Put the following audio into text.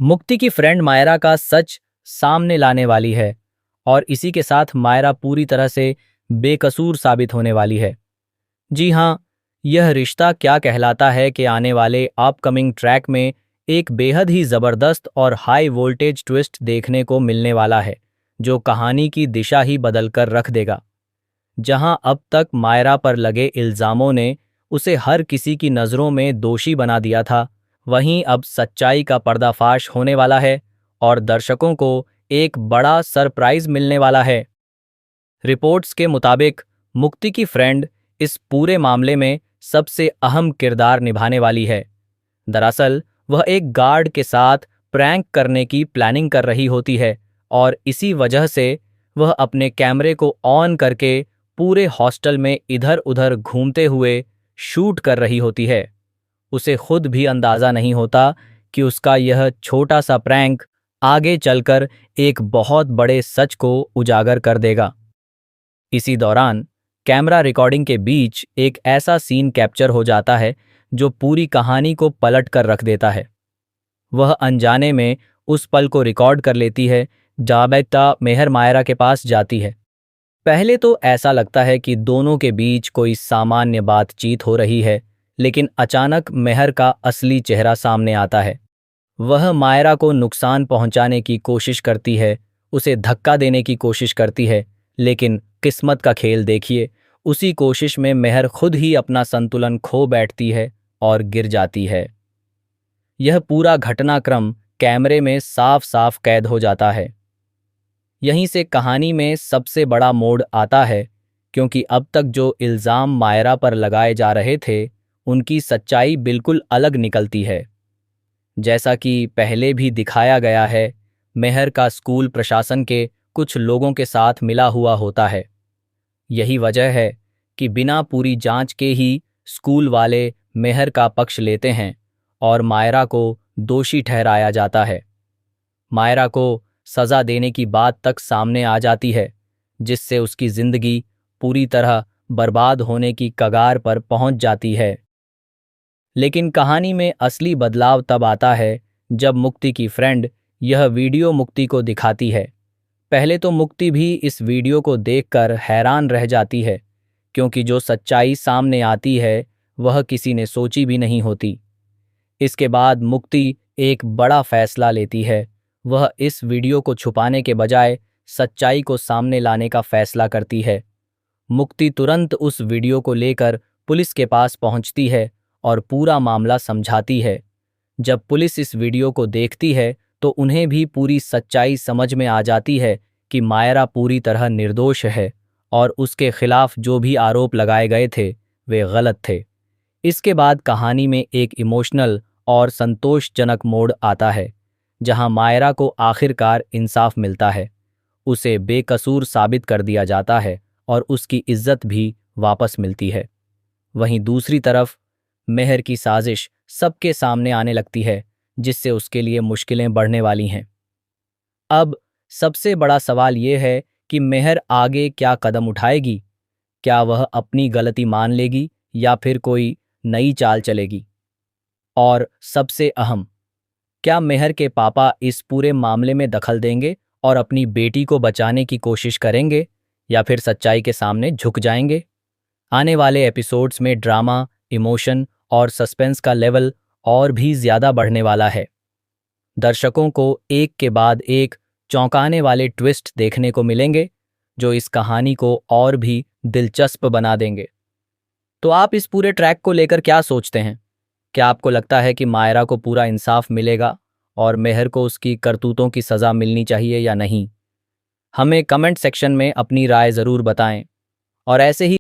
मुक्ति की फ्रेंड मायरा का सच सामने लाने वाली है और इसी के साथ मायरा पूरी तरह से बेकसूर साबित होने वाली है। जी हाँ, यह रिश्ता क्या कहलाता है कि आने वाले अपकमिंग ट्रैक में एक बेहद ही ज़बरदस्त और हाई वोल्टेज ट्विस्ट देखने को मिलने वाला है, जो कहानी की दिशा ही बदल कर रख देगा। जहां अब तक मायरा पर लगे इल्ज़ामों ने उसे हर किसी की नज़रों में दोषी बना दिया था, वहीं अब सच्चाई का पर्दाफाश होने वाला है और दर्शकों को एक बड़ा सरप्राइज मिलने वाला है। रिपोर्ट्स के मुताबिक मुक्ति की फ्रेंड इस पूरे मामले में सबसे अहम किरदार निभाने वाली है। दरअसल वह एक गार्ड के साथ प्रैंक करने की प्लानिंग कर रही होती है और इसी वजह से वह अपने कैमरे को ऑन करके पूरे हॉस्टल में इधर उधर घूमते हुए शूट कर रही होती है। उसे खुद भी अंदाजा नहीं होता कि उसका यह छोटा सा प्रैंक आगे चलकर एक बहुत बड़े सच को उजागर कर देगा। इसी दौरान कैमरा रिकॉर्डिंग के बीच एक ऐसा सीन कैप्चर हो जाता है जो पूरी कहानी को पलट कर रख देता है। वह अनजाने में उस पल को रिकॉर्ड कर लेती है जब बेटा मेहर मायरा के पास जाती है। पहले तो ऐसा लगता है कि दोनों के बीच कोई सामान्य बातचीत हो रही है, लेकिन अचानक मेहर का असली चेहरा सामने आता है। वह मायरा को नुकसान पहुंचाने की कोशिश करती है, उसे धक्का देने की कोशिश करती है, लेकिन किस्मत का खेल देखिए, उसी कोशिश में मेहर खुद ही अपना संतुलन खो बैठती है और गिर जाती है। यह पूरा घटनाक्रम कैमरे में साफ साफ कैद हो जाता है। यहीं से कहानी में सबसे बड़ा मोड़ आता है, क्योंकि अब तक जो इल्ज़ाम मायरा पर लगाए जा रहे थे, उनकी सच्चाई बिल्कुल अलग निकलती है। जैसा कि पहले भी दिखाया गया है, मेहर का स्कूल प्रशासन के कुछ लोगों के साथ मिला हुआ होता है। यही वजह है कि बिना पूरी जांच के ही स्कूल वाले मेहर का पक्ष लेते हैं और मायरा को दोषी ठहराया जाता है। मायरा को सज़ा देने की बात तक सामने आ जाती है, जिससे उसकी ज़िंदगी पूरी तरह बर्बाद होने की कगार पर पहुंच जाती है। लेकिन कहानी में असली बदलाव तब आता है जब मुक्ति की फ्रेंड यह वीडियो मुक्ति को दिखाती है। पहले तो मुक्ति भी इस वीडियो को देखकर हैरान रह जाती है, क्योंकि जो सच्चाई सामने आती है वह किसी ने सोची भी नहीं होती। इसके बाद मुक्ति एक बड़ा फैसला लेती है। वह इस वीडियो को छुपाने के बजाय सच्चाई को सामने लाने का फैसला करती है। मुक्ति तुरंत उस वीडियो को लेकर पुलिस के पास पहुंचती है और पूरा मामला समझाती है। जब पुलिस इस वीडियो को देखती है तो उन्हें भी पूरी सच्चाई समझ में आ जाती है कि मायरा पूरी तरह निर्दोष है और उसके खिलाफ जो भी आरोप लगाए गए थे वे गलत थे। इसके बाद कहानी में एक इमोशनल और संतोषजनक मोड़ आता है, जहां मायरा को आखिरकार इंसाफ मिलता है। उसे बेकसूर साबित कर दिया जाता है और उसकी इज्जत भी वापस मिलती है। वहीं दूसरी तरफ मेहर की साजिश सबके सामने आने लगती है, जिससे उसके लिए मुश्किलें बढ़ने वाली हैं। अब सबसे बड़ा सवाल ये है कि मेहर आगे क्या कदम उठाएगी। क्या वह अपनी गलती मान लेगी या फिर कोई नई चाल चलेगी? और सबसे अहम, क्या मेहर के पापा इस पूरे मामले में दखल देंगे और अपनी बेटी को बचाने की कोशिश करेंगे या फिर सच्चाई के सामने झुक जाएंगे? आने वाले एपिसोड्स में ड्रामा, इमोशन और सस्पेंस का लेवल और भी ज़्यादा बढ़ने वाला है। दर्शकों को एक के बाद एक चौंकाने वाले ट्विस्ट देखने को मिलेंगे, जो इस कहानी को और भी दिलचस्प बना देंगे। तो आप इस पूरे ट्रैक को लेकर क्या सोचते हैं? क्या आपको लगता है कि मायरा को पूरा इंसाफ मिलेगा और मेहर को उसकी करतूतों की सज़ा मिलनी चाहिए या नहीं? हमें कमेंट सेक्शन में अपनी राय ज़रूर बताएं और ऐसे ही